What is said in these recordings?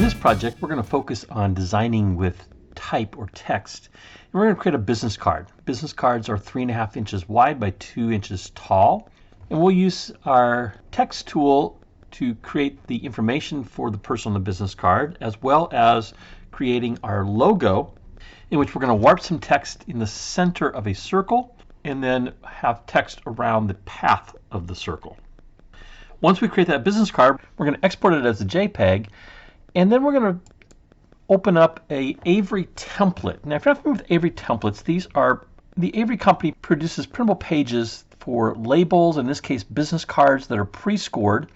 this project, we're going to focus on designing with type or text. And we're going to create a business card. Business cards are 3.5 inches wide by 2 inches tall. And we'll use our text tool to create the information for the person on the business card, as well as creating our logo, in which we're going to warp some text in the center of a circle and then have text around the path of the circle. Once we create that business card, we're going to export it as a JPEG, and then we're going to open up a Avery template. Now, if you're not familiar with Avery templates, the Avery company produces printable pages for labels, in this case business cards that are pre-scored.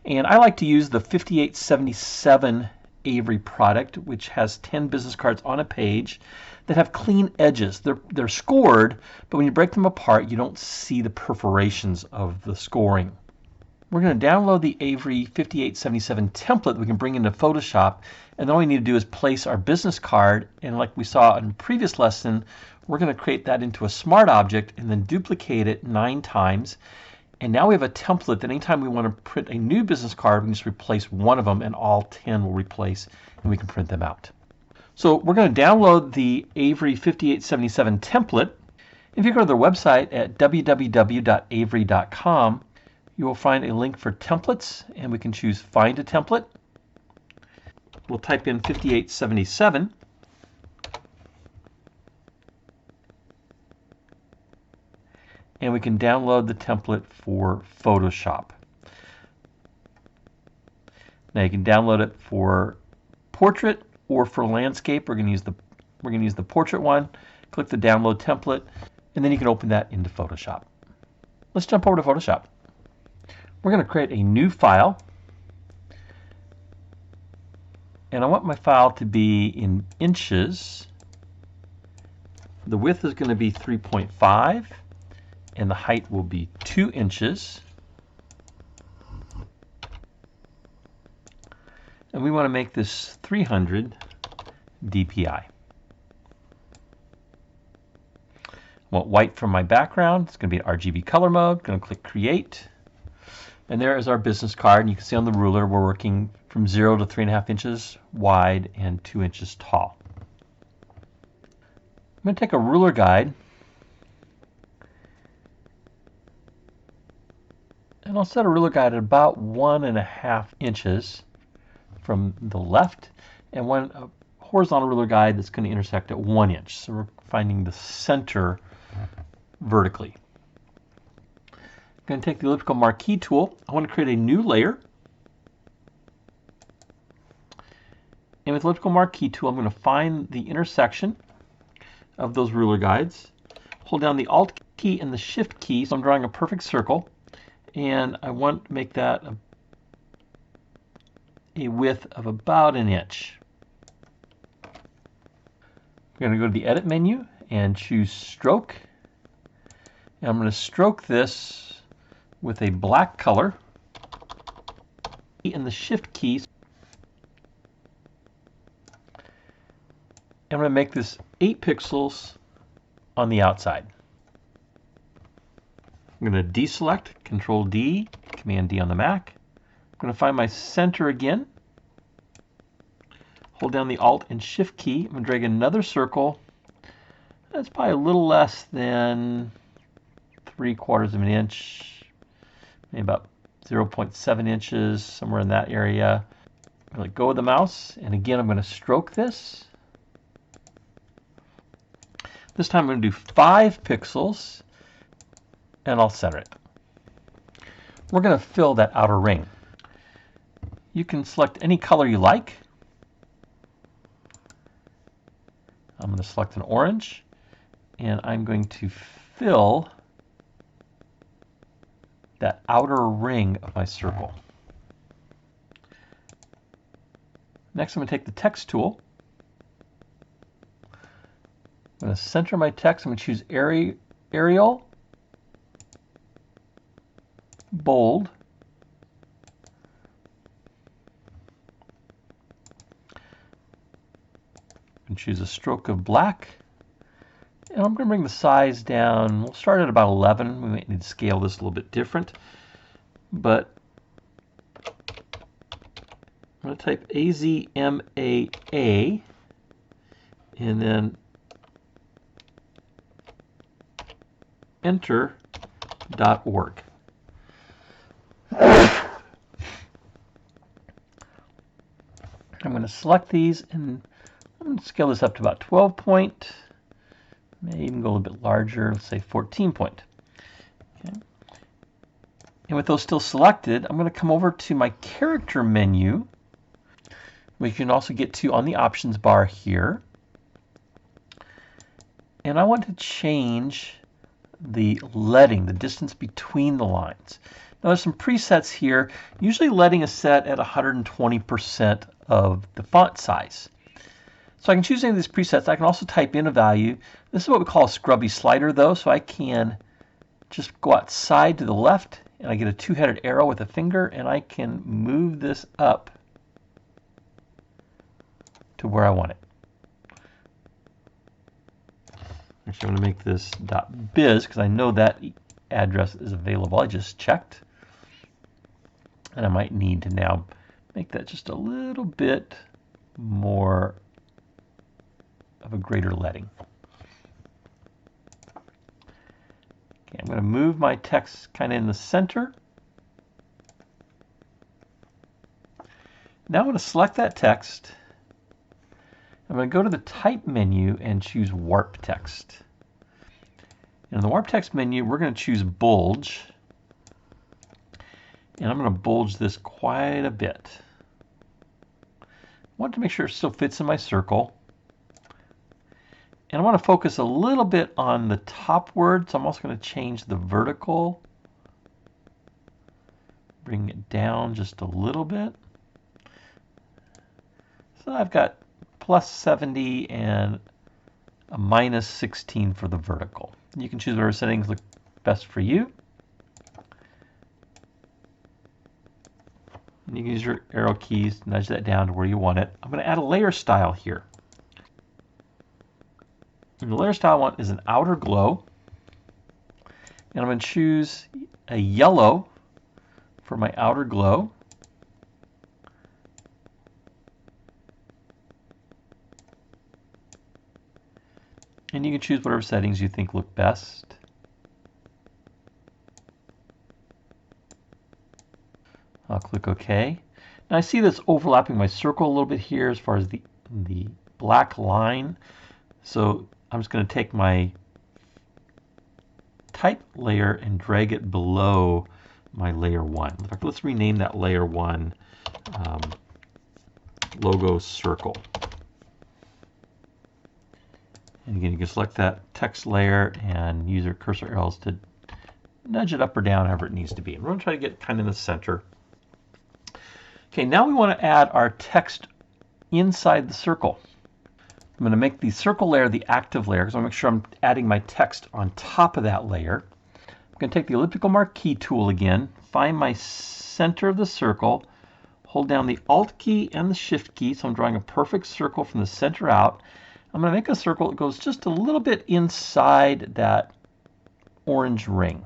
And I like to use the 5877 Avery product, which has 10 business cards on a page that have clean edges. They're scored, but when you break them apart, you don't see the perforations of the scoring. We're going to download the Avery 5877 template that we can bring into Photoshop, and then all we need to do is place our business card, and like we saw in the previous lesson, we're going to create that into a smart object and then duplicate it 9 times. And now we have a template that anytime we want to print a new business card, we can just replace one of them and all 10 will replace, and we can print them out. So we're going to download the Avery 5877 template. If you go to their website at www.avery.com, you will find a link for templates, and we can choose Find a Template. We'll type in 5877. And we can download the template for Photoshop. Now you can download it for portrait or for landscape. We're going to use the portrait one. Click the download template, and then you can open that into Photoshop. Let's jump over to Photoshop. We're going to create a new file, and I want my file to be in inches. The width is going to be 3.5, and the height will be 2 inches. And we want to make this 300 dpi. I want white for my background. It's going to be an RGB color mode. Going to click Create. And there is our business card. And you can see on the ruler we're working from 0 to 3.5 inches wide and 2 inches tall. I'm going to take a ruler guide, and I'll set a ruler guide at about 1.5 inches from the left, and a horizontal ruler guide that's going to intersect at 1 inch. So we're finding the center vertically. I'm going to take the elliptical marquee tool. I want to create a new layer. And with the elliptical marquee tool, I'm going to find the intersection of those ruler guides. Hold down the Alt key and the Shift key, so I'm drawing a perfect circle. And I want to make that a width of about 1 inch. I'm going to go to the Edit menu and choose Stroke. And I'm going to stroke this with a black color and the Shift keys. I'm going to make this 8 pixels on the outside. I'm going to deselect, Control D, Command D on the Mac. I'm going to find my center again. Hold down the Alt and Shift key. I'm going to drag another circle. That's probably a little less than 3/4 of an inch. Maybe about 0.7 inches, somewhere in that area. I'm going to let go of the mouse, and again I'm going to stroke this. This time I'm going to do 5 pixels, and I'll center it. We're going to fill that outer ring. You can select any color you like. I'm going to select an orange, and I'm going to fill that outer ring of my circle. Next, I'm going to take the text tool. I'm going to center my text. I'm going to choose Arial, bold, and choose a stroke of black. And I'm going to bring the size down. We'll start at about 11. We might need to scale this a little bit different. But I'm going to type AZMAA and then enter.org. I'm going to select these and I'm going to scale this up to about 12 point. Maybe even go a little bit larger, let's say 14 point. Okay. And with those still selected, I'm going to come over to my character menu, which you can also get to on the options bar here. And I want to change the leading, the distance between the lines. Now there's some presets here. Usually leading is set at 120% of the font size. So I can choose any of these presets. I can also type in a value. This is what we call a scrubby slider though, so I can just go outside to the left and I get a two-headed arrow with a finger and I can move this up to where I want it. Actually, I'm going to make this .biz because I know that address is available. I just checked. And I might need to now make that just a little bit more of a greater leading. Okay, I'm going to move my text kind of in the center. Now I'm going to select that text. I'm going to go to the type menu and choose warp text. In the warp text menu, we're going to choose bulge. And I'm going to bulge this quite a bit. I want to make sure it still fits in my circle. And I want to focus a little bit on the top word, so I'm also going to change the vertical. Bring it down just a little bit. So I've got plus 70 and a minus 16 for the vertical. You can choose whatever settings look best for you. And you can use your arrow keys to nudge that down to where you want it. I'm going to add a layer style here. And the layer style I want is an outer glow. And I'm going to choose a yellow for my outer glow. And you can choose whatever settings you think look best. I'll click OK. Now I see this overlapping my circle a little bit here as far as the black line. So I'm just going to take my type layer and drag it below my layer 1. In fact, let's rename that layer 1 logo circle. And again, you can select that text layer and use your cursor arrows to nudge it up or down however it needs to be. And we're going to try to get kind of in the center. Okay, now we want to add our text inside the circle. I'm going to make the circle layer the active layer because I want to make sure I'm adding my text on top of that layer. I'm going to take the elliptical marquee tool again, find my center of the circle, hold down the Alt key and the Shift key, so I'm drawing a perfect circle from the center out. I'm going to make a circle that goes just a little bit inside that orange ring.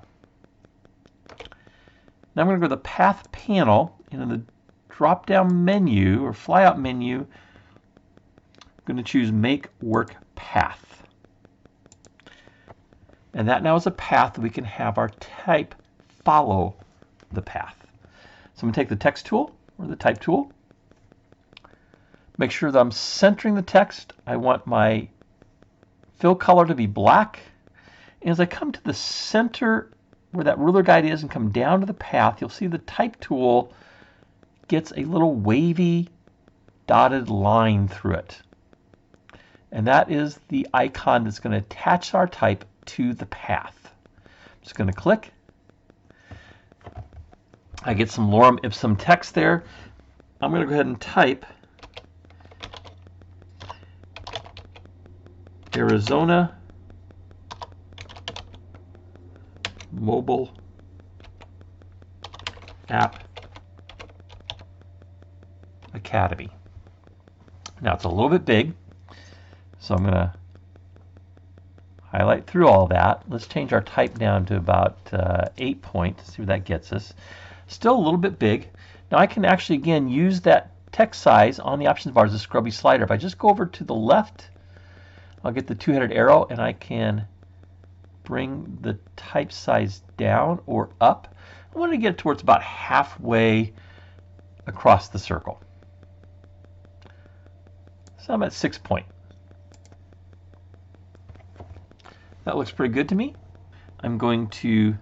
Now I'm going to go to the Path panel, and in the drop-down menu or flyout menu, I'm going to choose Make Work Path. And that now is a path that we can have our type follow the path. So I'm going to take the Text tool or the Type tool. Make sure that I'm centering the text. I want my fill color to be black. And as I come to the center where that ruler guide is and come down to the path, you'll see the Type tool gets a little wavy dotted line through it. And that is the icon that's going to attach our type to the path. I'm just going to click. I get some lorem ipsum text there. I'm going to go ahead and type Arizona Mobile App Academy. Now it's a little bit big, so I'm going to highlight through all that. Let's change our type down to about 8 point, see where that gets us. Still a little bit big. Now I can actually again use that text size on the options bar is a scrubby slider. If I just go over to the left, I'll get the two-headed arrow and I can bring the type size down or up. I want to get it towards about halfway across the circle. So I'm at 6 point. That looks pretty good to me. I'm going to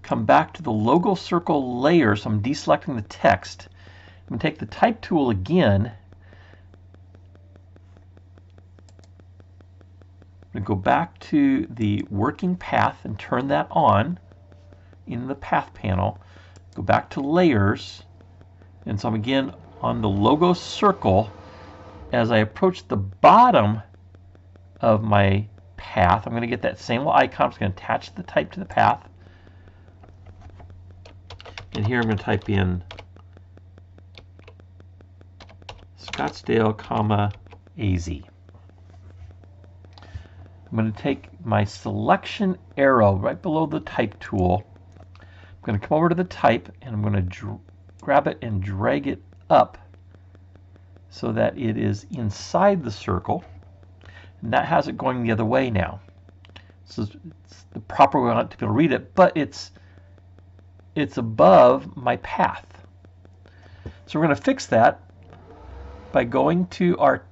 come back to the logo circle layer, so I'm deselecting the text. I'm going to take the type tool again. I'm going to go back to the working path and turn that on in the path panel. Go back to layers, and so I'm again on the logo circle. As I approach the bottom of my path, I'm going to get that same little icon. I'm just going to attach the type to the path. And here I'm going to type in Scottsdale, AZ. I'm going to take my selection arrow right below the type tool. I'm going to come over to the type and I'm going to grab it and drag it up so that it is inside the circle. And that has it going the other way now. So it's the proper way I want to be able to read it, but it's above my path. So we're going to fix that by going to our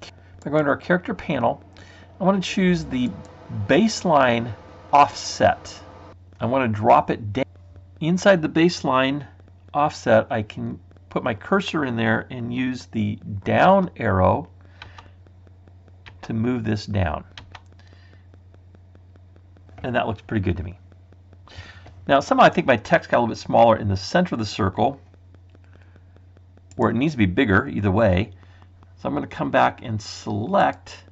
character panel. I want to choose the baseline offset. I want to drop it down. Inside the baseline offset, I can put my cursor in there and use the down arrow to move this down. And that looks pretty good to me. Now somehow I think my text got a little bit smaller in the center of the circle, or it needs to be bigger, either way. So I'm going to come back and select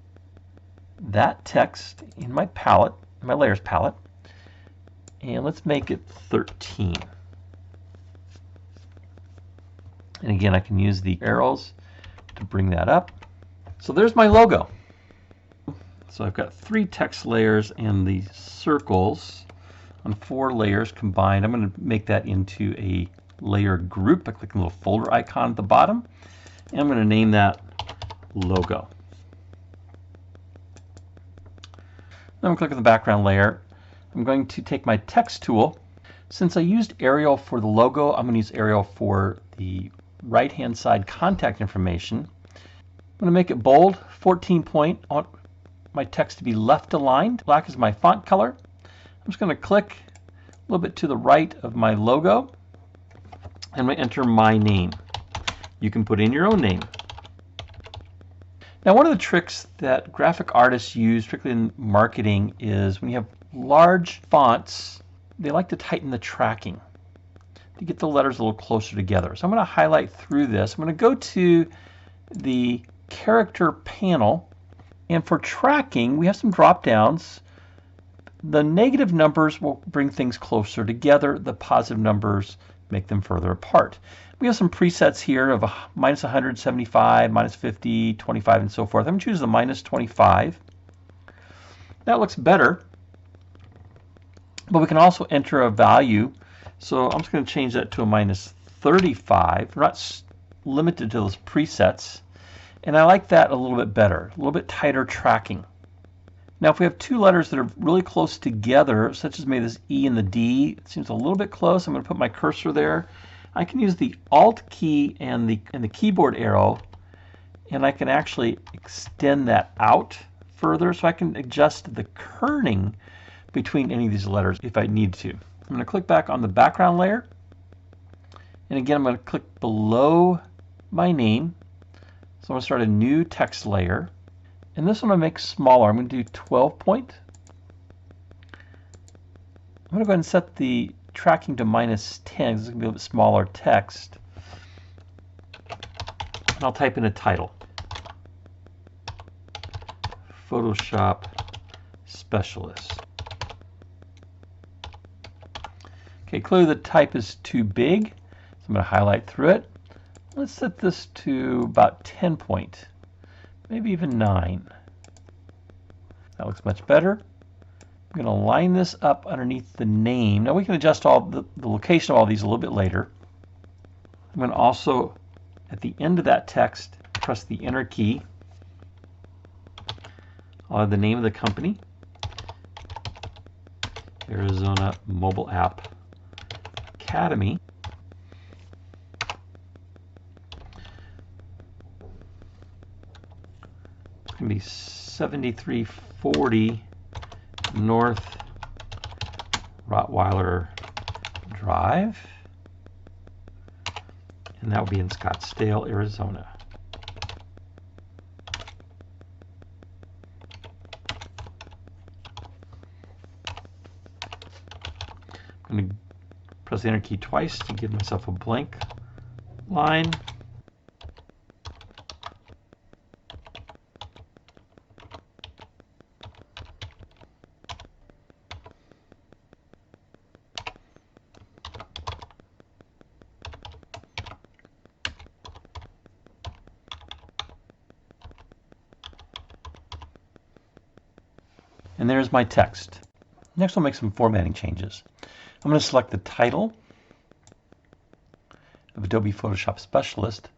that text in my palette, my layers palette, and let's make it 13. And again, I can use the arrows to bring that up. So there's my logo. So I've got 3 text layers and the circles on 4 layers combined. I'm going to make that into a layer group by clicking the little folder icon at the bottom. And I'm going to name that logo. Then I'm going to click on the background layer. I'm going to take my text tool. Since I used Arial for the logo, I'm going to use Arial for the right-hand side contact information. I'm going to make it bold, 14 point. I want my text to be left aligned. Black is my font color. I'm just going to click a little bit to the right of my logo and I'm going to enter my name. You can put in your own name. Now, one of the tricks that graphic artists use, particularly in marketing, is when you have large fonts, they like to tighten the tracking to get the letters a little closer together. So I'm going to highlight through this. I'm going to go to the character panel, and for tracking, we have some drop downs. The negative numbers will bring things closer together. The positive numbers make them further apart. We have some presets here of minus 175, minus 50, 25, and so forth. I'm going to choose the minus 25. That looks better, but we can also enter a value. So I'm just going to change that to a minus 35. We're not limited to those presets. And I like that a little bit better, a little bit tighter tracking. Now, if we have 2 letters that are really close together, such as maybe this E and the D, it seems a little bit close. I'm going to put my cursor there. I can use the Alt key and the keyboard arrow, and I can actually extend that out further, so I can adjust the kerning between any of these letters if I need to. I'm going to click back on the background layer, and again I'm going to click below my name. So I'm going to start a new text layer, and this one I'm going to make smaller. I'm going to do 12 point. I'm going to go ahead and set the tracking to minus 10. This is going to be a little bit smaller text. And I'll type in a title. Photoshop Specialist. Okay, clearly the type is too big, so I'm going to highlight through it. Let's set this to about 10 point, maybe even 9. That looks much better. I'm going to line this up underneath the name. Now we can adjust all the location of all these a little bit later. I'm going to also At the end of that text, press the Enter key. I'll have the name of the company, Arizona Mobile App Academy. It's going to be 7340 North Rottweiler Drive, and that will be in Scottsdale, Arizona. I'm going to press the Enter key twice to give myself a blank line. And there's my text. Next, we'll make some formatting changes. I'm going to select the title of Adobe Photoshop Specialist.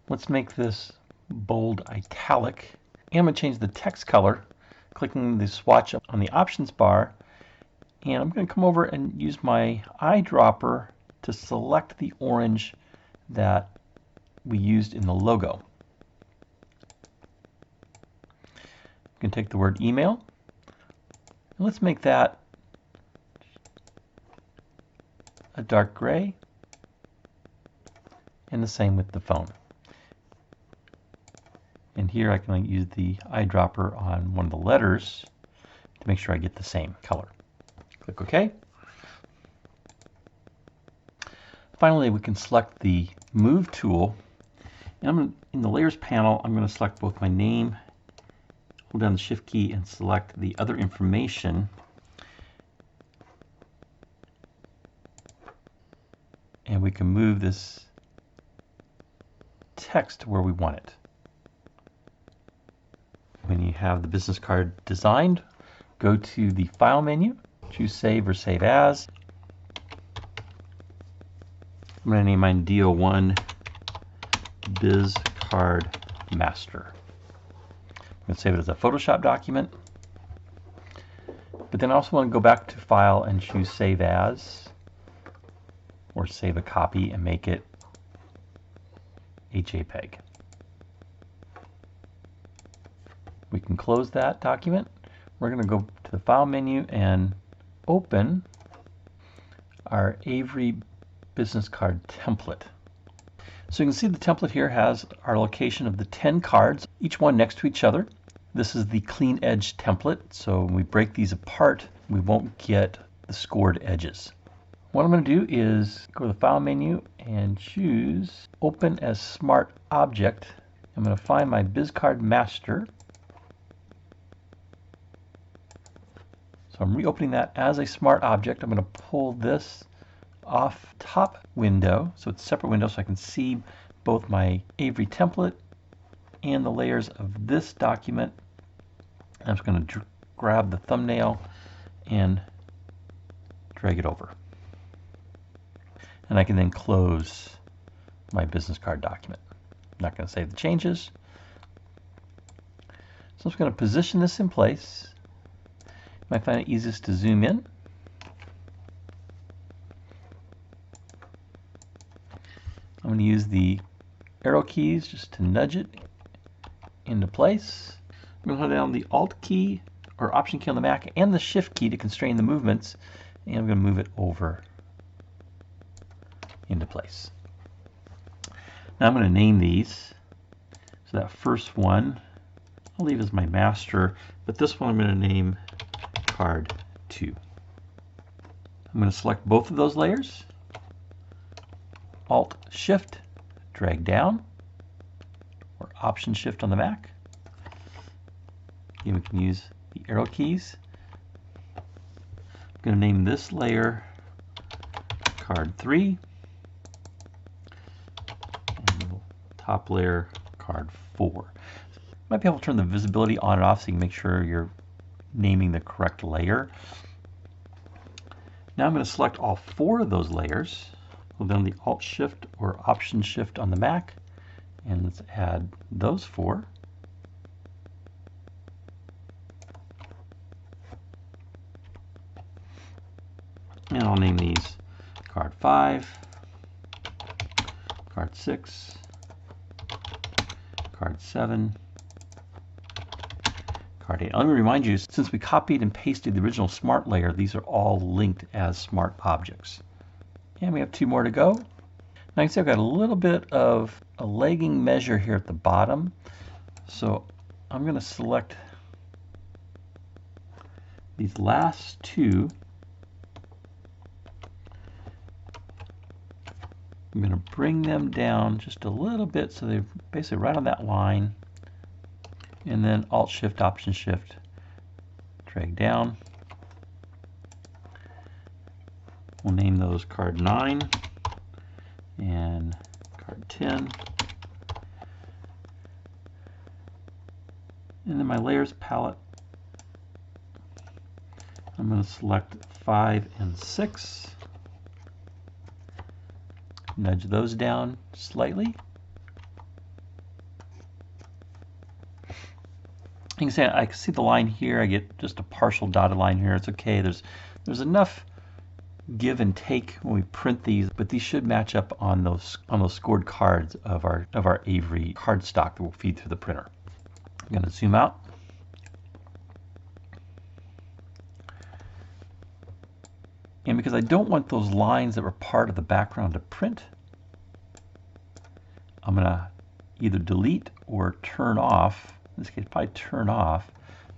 Let's make this bold italic. And I'm going to change the text color, clicking the swatch on the options bar. And I'm going to come over and use my eyedropper to select the orange that we used in the logo. I'm going to take the word email. And let's make that a dark gray, and the same with the phone. And here I can use the eyedropper on one of the letters to make sure I get the same color. Click OK. Finally, we can select the Move tool. And in the Layers panel, I'm going to select both my name, hold down the Shift key, and select the other information. And we can move this text to where we want it. When you have the business card designed, go to the File menu, choose Save or Save As. I'm going to name mine DO1 Biz Card Master. I'm going to save it as a Photoshop document. But then I also want to go back to File and choose Save As, or save a copy and make it a JPEG. We can close that document. We're going to go to the File menu and open our Avery business card template. So you can see the template here has our location of the 10 cards, each one next to each other. This is the clean edge template, so when we break these apart, we won't get the scored edges. What I'm going to do is go to the File menu and choose Open as Smart Object. I'm going to find my BizCard Master. So I'm reopening that as a smart object. I'm going to pull this off top window, so it's a separate window, so I can see both my Avery template and the layers of this document. I'm just going to grab the thumbnail and drag it over. And I can then close my business card document. I'm not going to save the changes. So I'm just going to position this in place. You might find it easiest to zoom in. I'm going to use the arrow keys just to nudge it into place. I'm going to hold down the Alt key or Option key on the Mac and the Shift key to constrain the movements. And I'm going to move it over into place. Now I'm going to name these. So that first one I'll leave as my master, but this one I'm going to name Card 2. I'm going to select both of those layers. Alt Shift, drag down, or Option Shift on the Mac. Again, we can use the arrow keys. I'm going to name this layer Card 3. Top layer Card 4. Might be able to turn the visibility on and off so you can make sure you're naming the correct layer. Now I'm going to select all 4 of those layers. Hold down the Alt Shift or Option Shift on the Mac And let's add those 4. And I'll name these card 5, card 6, card 7, card 8. Let me remind you, since we copied and pasted the original smart layer, these are all linked as smart objects. And we have 2 more to go. Now you can see I've got a little bit of a lagging measure here at the bottom. So I'm going to select these last 2. I'm going to bring them down just a little bit so they're basically right on that line. And then Alt-Shift, Option-Shift, drag down. We'll name those card 9 and card 10. And then my layers palette, I'm going to select 5 and 6. Nudge those down slightly. You can see I can see the line here. I get just a partial dotted line here. It's okay. There's enough give and take when we print these, but these should match up on those scored cards of our Avery cardstock that will feed through the printer. I'm going to zoom out. And because I don't want those lines that were part of the background to print, I'm going to either delete or turn off, in this case probably turn off,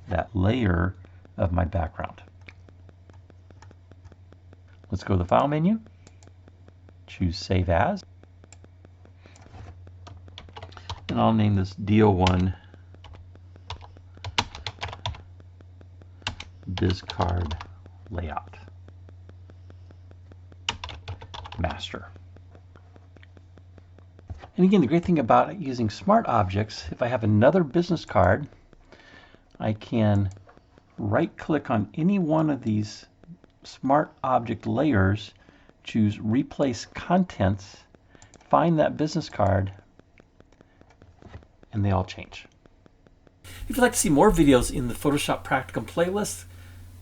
that layer of my background. Let's go to the File menu, choose Save As, and I'll name this DO1 BizCard Layout Master. And again, the great thing about using smart objects, if I have another business card, I can right-click on any one of these smart object layers, choose Replace Contents, find that business card, and they all change. If you'd like to see more videos in the Photoshop Practicum playlist,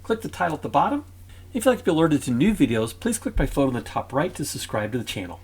click the title at the bottom. If you'd like to be alerted to new videos, please click my photo in the top right to subscribe to the channel.